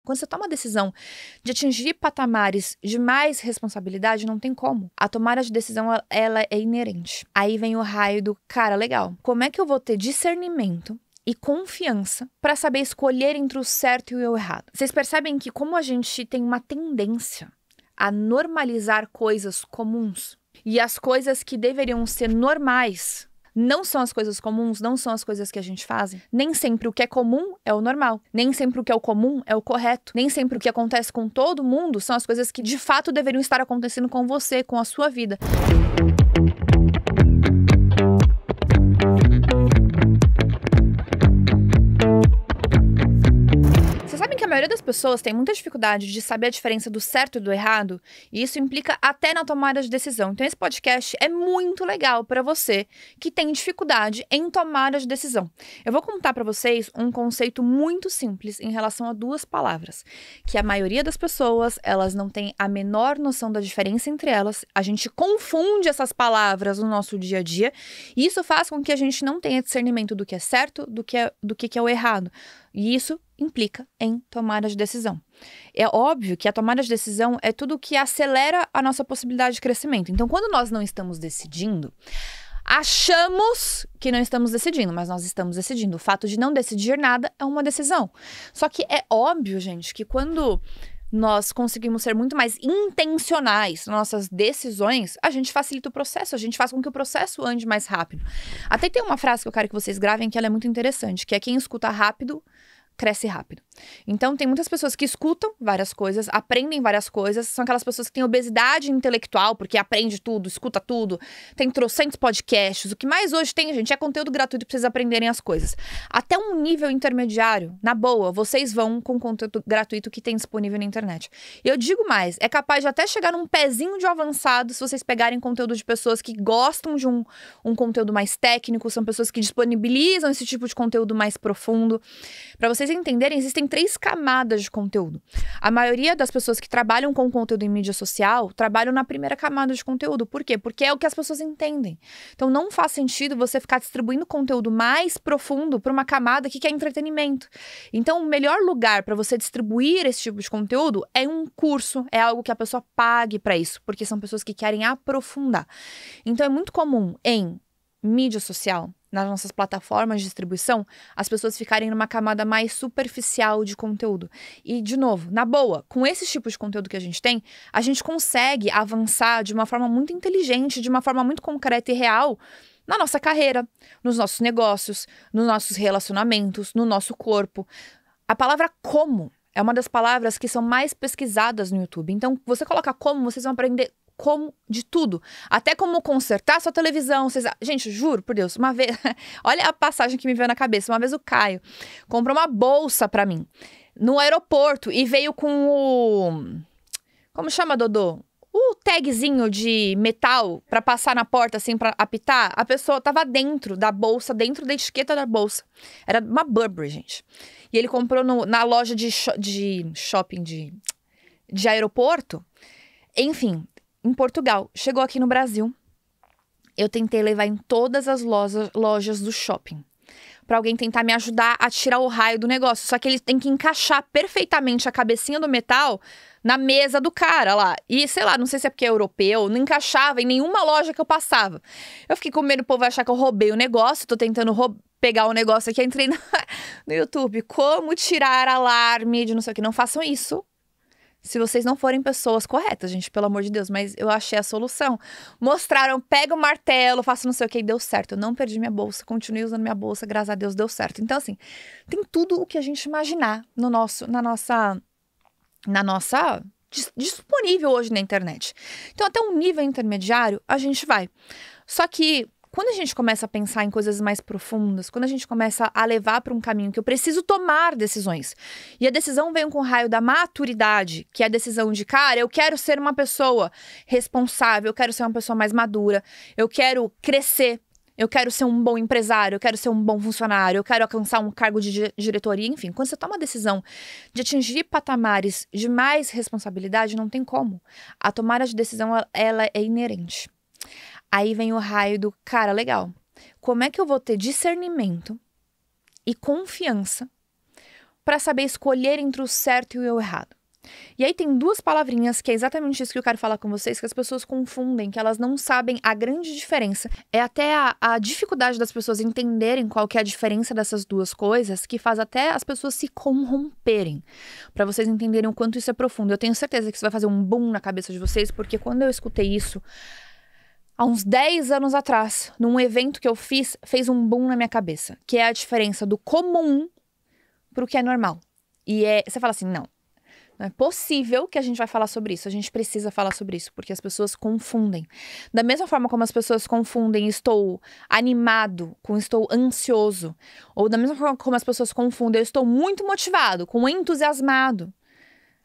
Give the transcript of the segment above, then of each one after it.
Quando você toma a decisão de atingir patamares de mais responsabilidade, não tem como. A tomada de decisão, ela é inerente. Aí vem o raio do cara, legal. Como é que eu vou ter discernimento e confiança para saber escolher entre o certo e o errado? Vocês percebem que como a gente tem uma tendência a normalizar coisas comuns, e as coisas que deveriam ser normais não são as coisas comuns, não são as coisas que a gente faz. Nem sempre o que é comum é o normal. Nem sempre o que é o comum é o correto. Nem sempre o que acontece com todo mundo são as coisas que de fato deveriam estar acontecendo com você, com a sua vida. A maioria das pessoas tem muita dificuldade de saber a diferença do certo e do errado, e isso implica até na tomada de decisão. Então esse podcast é muito legal para você que tem dificuldade em tomada de decisão. Eu vou contar para vocês um conceito muito simples em relação a duas palavras, que a maioria das pessoas, elas não tem a menor noção da diferença entre elas. A gente confunde essas palavras no nosso dia a dia, e isso faz com que a gente não tenha discernimento do que é certo, do que é o errado. E isso implica em tomada de decisão. É óbvio que a tomada de decisão é tudo que acelera a nossa possibilidade de crescimento. Então, quando nós não estamos decidindo, achamos que não estamos decidindo, mas nós estamos decidindo. O fato de não decidir nada é uma decisão. Só que é óbvio, gente, que quando nós conseguimos ser muito mais intencionais nas nossas decisões, a gente facilita o processo, a gente faz com que o processo ande mais rápido. Até tem uma frase que eu quero que vocês gravem que ela é muito interessante, que é quem escuta rápido, cresce rápido. Então, tem muitas pessoas que escutam várias coisas, aprendem várias coisas, são aquelas pessoas que têm obesidade intelectual, porque aprende tudo, escuta tudo, tem trocentos podcasts, o que mais hoje tem, gente, é conteúdo gratuito para vocês aprenderem as coisas. Até um nível intermediário, na boa, vocês vão com conteúdo gratuito que tem disponível na internet. E eu digo mais, é capaz de até chegar num pezinho de avançado se vocês pegarem conteúdo de pessoas que gostam de um conteúdo mais técnico, são pessoas que disponibilizam esse tipo de conteúdo mais profundo. Para vocês entenderem, existem 3 camadas de conteúdo. A maioria das pessoas que trabalham com conteúdo em mídia social trabalham na primeira camada de conteúdo. Por quê? Porque é o que as pessoas entendem. Então não faz sentido você ficar distribuindo conteúdo mais profundo para uma camada que é entretenimento. Então o melhor lugar para você distribuir esse tipo de conteúdo é um curso, é algo que a pessoa pague para isso, porque são pessoas que querem aprofundar. Então é muito comum em mídia social, nas nossas plataformas de distribuição, as pessoas ficarem numa camada mais superficial de conteúdo. E, de novo, na boa, com esse tipo de conteúdo que a gente tem, a gente consegue avançar de uma forma muito inteligente, de uma forma muito concreta e real na nossa carreira, nos nossos negócios, nos nossos relacionamentos, no nosso corpo. A palavra como é uma das palavras que são mais pesquisadas no YouTube. Então, você coloca como, vocês vão aprender como de tudo. Até como consertar sua televisão. Gente, juro por Deus, uma vez... Olha a passagem que me veio na cabeça. Uma vez o Caio comprou uma bolsa pra mim no aeroporto e veio com o... Como chama, Dodô? O tagzinho de metal pra passar na porta, assim, pra apitar. A pessoa tava dentro da bolsa, dentro da etiqueta da bolsa. Era uma Burberry, gente. E ele comprou na loja de shopping, de aeroporto. Enfim, em Portugal. Chegou aqui no Brasil. Eu tentei levar em todas as lojas do shopping pra alguém tentar me ajudar a tirar o raio do negócio. Só que ele tem que encaixar perfeitamente a cabecinha do metal na mesa do cara lá. E, sei lá, não sei se é porque é europeu, não encaixava em nenhuma loja que eu passava. Eu fiquei com medo do povo achar que eu roubei o negócio. Tô tentando pegar o negócio aqui. Entrei no YouTube. Como tirar alarme de não sei o que. Não façam isso se vocês não forem pessoas corretas, gente, pelo amor de Deus. Mas eu achei a solução. Mostraram, pega o martelo, faço não sei o que, e deu certo. Eu não perdi minha bolsa, continuei usando minha bolsa, graças a Deus deu certo. Então, assim, tem tudo o que a gente imaginar na nossa disponível hoje na internet. Então, até um nível intermediário, a gente vai. Só que quando a gente começa a pensar em coisas mais profundas, quando a gente começa a levar para um caminho que eu preciso tomar decisões, e a decisão vem com o raio da maturidade, que é a decisão de, cara, eu quero ser uma pessoa responsável, eu quero ser uma pessoa mais madura, eu quero crescer, eu quero ser um bom empresário, eu quero ser um bom funcionário, eu quero alcançar um cargo de diretoria, enfim. Quando você toma a decisão de atingir patamares de mais responsabilidade, não tem como. A tomada de decisão, ela é inerente. Aí vem o raio do cara, legal. Como é que eu vou ter discernimento e confiança para saber escolher entre o certo e o errado. E aí tem duas palavrinhas que é exatamente isso que eu quero falar com vocês, que as pessoas confundem, que elas não sabem a grande diferença. É até a dificuldade das pessoas entenderem qual que é a diferença dessas duas coisas, que faz até as pessoas se corromperem, para vocês entenderem o quanto isso é profundo. Eu tenho certeza que isso vai fazer um boom na cabeça de vocês, porque quando eu escutei isso, há uns 10 anos atrás, num evento que eu fiz, fez um boom na minha cabeça, que é a diferença do comum pro que é normal. E você fala assim, não é possível que a gente vai falar sobre isso. A gente precisa falar sobre isso, porque as pessoas confundem. Da mesma forma como as pessoas confundem estou animado com estou ansioso. Ou da mesma forma como as pessoas confundem eu estou muito motivado com entusiasmado.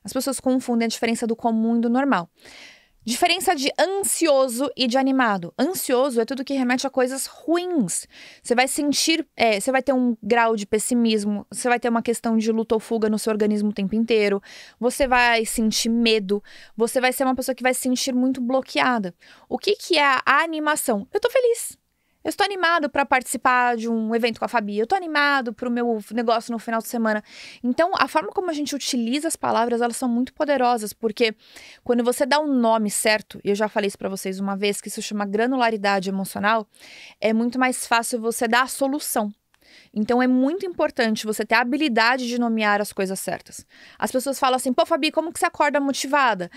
As pessoas confundem a diferença do comum e do normal. Diferença de ansioso e de animado. Ansioso é tudo que remete a coisas ruins. Você vai sentir, você vai ter um grau de pessimismo, você vai ter uma questão de luta ou fuga no seu organismo o tempo inteiro, você vai sentir medo, você vai ser uma pessoa que vai se sentir muito bloqueada. O que é a animação? Eu tô feliz. Eu estou animado para participar de um evento com a Fabi. Eu estou animado para o meu negócio no final de semana. Então, a forma como a gente utiliza as palavras, elas são muito poderosas, porque quando você dá um nome certo, e eu já falei isso para vocês uma vez, que isso chama granularidade emocional, é muito mais fácil você dar a solução. Então, é muito importante você ter a habilidade de nomear as coisas certas. As pessoas falam assim, pô, Fabi, como que você acorda motivada?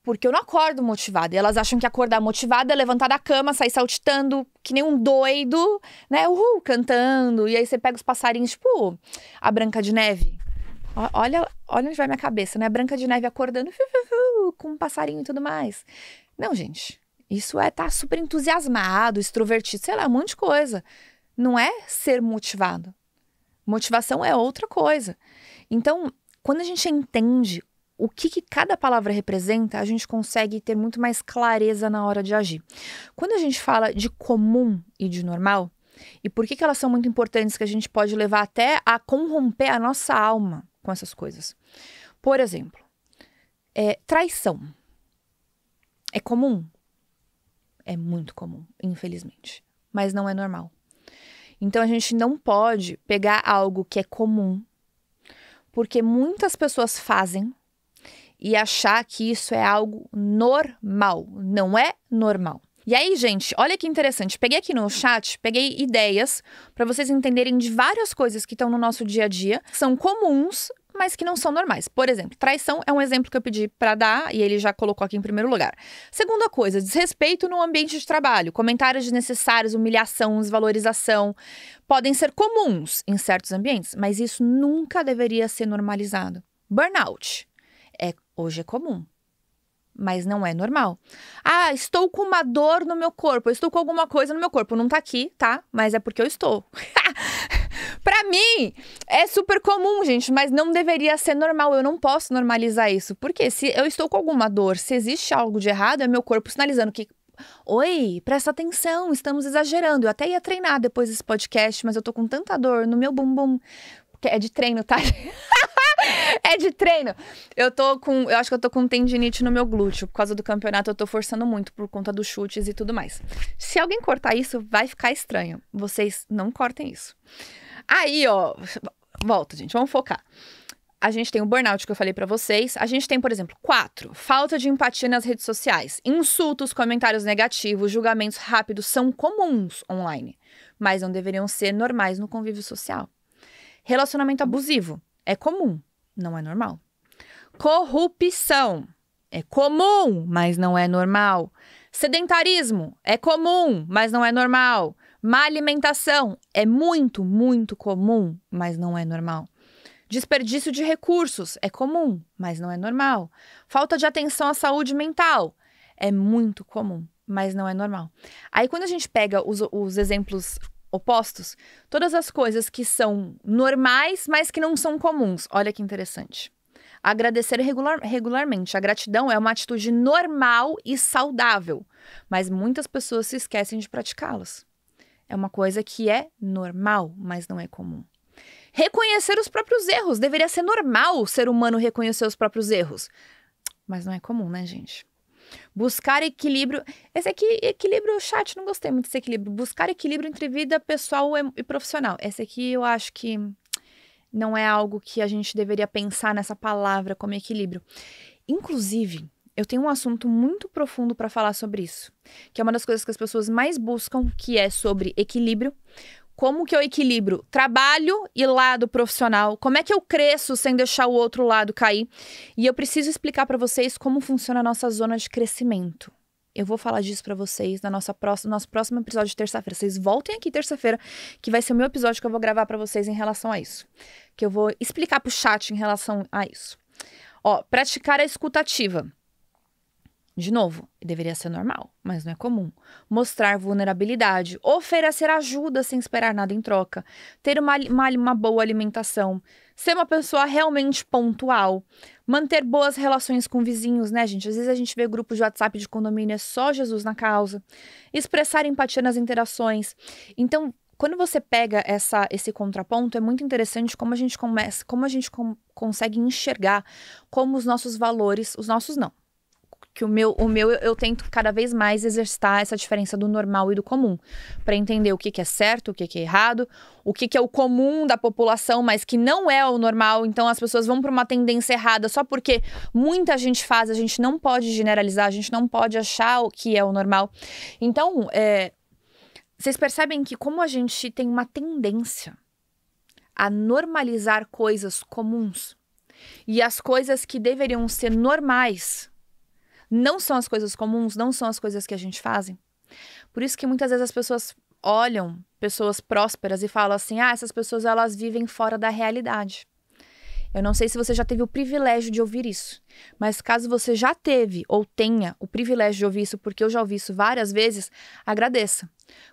Porque eu não acordo motivada. E elas acham que acordar motivada é levantar da cama, sair saltitando que nem um doido, né? Cantando. E aí você pega os passarinhos, tipo a Branca de Neve. Olha onde vai minha cabeça, né? A Branca de Neve acordando com um passarinho e tudo mais. Não, gente. Isso é estar super entusiasmado, extrovertido, sei lá, um monte de coisa. Não é ser motivado. Motivação é outra coisa. Então, quando a gente entende o que cada palavra representa, a gente consegue ter muito mais clareza na hora de agir. Quando a gente fala de comum e de normal, e por que elas são muito importantes, que a gente pode levar até a corromper a nossa alma com essas coisas. Por exemplo, traição. É comum? É muito comum, infelizmente. Mas não é normal. Então a gente não pode pegar algo que é comum, porque muitas pessoas fazem, e achar que isso é algo normal. Não é normal. E aí, gente, olha que interessante. Peguei aqui no chat, peguei ideias para vocês entenderem de várias coisas que estão no nosso dia a dia, que são comuns, mas que não são normais. Por exemplo, traição é um exemplo que eu pedi para dar e ele já colocou aqui em primeiro lugar. Segunda coisa, desrespeito no ambiente de trabalho. Comentários desnecessários, humilhação, desvalorização podem ser comuns em certos ambientes, mas isso nunca deveria ser normalizado. Burnout. Hoje é comum, mas não é normal. Ah, estou com uma dor no meu corpo, eu estou com alguma coisa no meu corpo. Não tá aqui, tá? Mas é porque eu estou. Pra mim, é super comum, gente, mas não deveria ser normal. Eu não posso normalizar isso. Porque se eu estou com alguma dor, se existe algo de errado, é meu corpo sinalizando que... Oi, presta atenção, estamos exagerando. Eu até ia treinar depois desse podcast, mas eu tô com tanta dor no meu bumbum. Que é de treino, tá? É de treino. Eu acho que eu tô com tendinite no meu glúteo. Por causa do campeonato, eu tô forçando muito por conta dos chutes e tudo mais. Se alguém cortar isso, vai ficar estranho. Vocês não cortem isso. Aí, ó, volta, gente, vamos focar. A gente tem o burnout que eu falei pra vocês. A gente tem, por exemplo, 4. Falta de empatia nas redes sociais. Insultos, comentários negativos, julgamentos rápidos são comuns online, mas não deveriam ser normais no convívio social. Relacionamento abusivo é comum, não é normal. Corrupção é comum, mas não é normal. Sedentarismo é comum, mas não é normal. Má alimentação é muito, muito comum, mas não é normal. Desperdício de recursos é comum, mas não é normal. Falta de atenção à saúde mental é muito comum, mas não é normal. Aí quando a gente pega os exemplos opostos, todas as coisas que são normais, mas que não são comuns. Olha que interessante. Agradecer regularmente. A gratidão é uma atitude normal e saudável, mas muitas pessoas se esquecem de praticá-las. É uma coisa que é normal, mas não é comum. Reconhecer os próprios erros. Deveria ser normal o ser humano reconhecer os próprios erros, mas não é comum, né, gente? Buscar equilíbrio. Esse aqui, equilíbrio, chat, não gostei muito desse equilíbrio. Buscar equilíbrio entre vida pessoal e profissional. Esse aqui eu acho que não é algo que a gente deveria pensar nessa palavra como equilíbrio. Inclusive, eu tenho um assunto muito profundo para falar sobre isso, que é uma das coisas que as pessoas mais buscam, que é sobre equilíbrio. Como que eu equilibro trabalho e lado profissional? Como é que eu cresço sem deixar o outro lado cair? E eu preciso explicar para vocês como funciona a nossa zona de crescimento. Eu vou falar disso para vocês no nosso próximo episódio de terça-feira. Vocês voltem aqui terça-feira, que vai ser o meu episódio que eu vou gravar para vocês em relação a isso. Que eu vou explicar pro chat em relação a isso. Ó, praticar a escuta ativa. De novo, deveria ser normal, mas não é comum. Mostrar vulnerabilidade, oferecer ajuda sem esperar nada em troca, ter uma boa alimentação, ser uma pessoa realmente pontual, manter boas relações com vizinhos, né, gente? Às vezes a gente vê grupos de WhatsApp de condomínio, é só Jesus na causa. Expressar empatia nas interações. Então, quando você pega esse contraponto, é muito interessante como a gente consegue enxergar como os nossos valores, os nossos não. Que o meu eu tento cada vez mais exercitar essa diferença do normal e do comum, para entender o que é certo, o que é errado, o que é o comum da população, mas que não é o normal. Então as pessoas vão para uma tendência errada só porque muita gente faz, a gente não pode generalizar, a gente não pode achar o que é o normal. Então, vocês percebem que como a gente tem uma tendência a normalizar coisas comuns e as coisas que deveriam ser normais não são as coisas comuns, não são as coisas que a gente faz. Por isso que muitas vezes as pessoas olham pessoas prósperas e falam assim, essas pessoas elas vivem fora da realidade. Eu não sei se você já teve o privilégio de ouvir isso, mas caso você já teve ou tenha o privilégio de ouvir isso, porque eu já ouvi isso várias vezes, agradeça.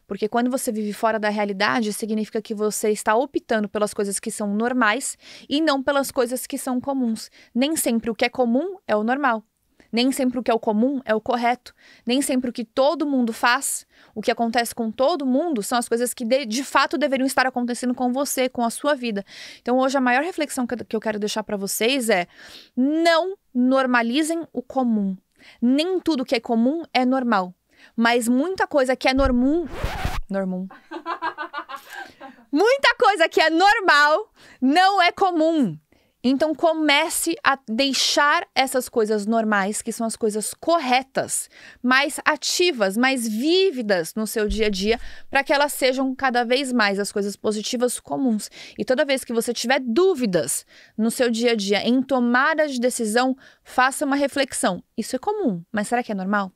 Porque quando você vive fora da realidade, significa que você está optando pelas coisas que são normais e não pelas coisas que são comuns. Nem sempre o que é comum é o normal. Nem sempre o que é o comum é o correto. Nem sempre o que todo mundo faz, o que acontece com todo mundo, são as coisas que de fato deveriam estar acontecendo com você, com a sua vida. Então hoje a maior reflexão que eu quero deixar para vocês é: não normalizem o comum. Nem tudo que é comum é normal. Mas muita coisa que é muita coisa que é normal não é comum. Então comece a deixar essas coisas normais, que são as coisas corretas, mais ativas, mais vívidas no seu dia a dia, para que elas sejam cada vez mais as coisas positivas comuns. E toda vez que você tiver dúvidas no seu dia a dia em tomada de decisão, faça uma reflexão. Isso é comum, mas será que é normal?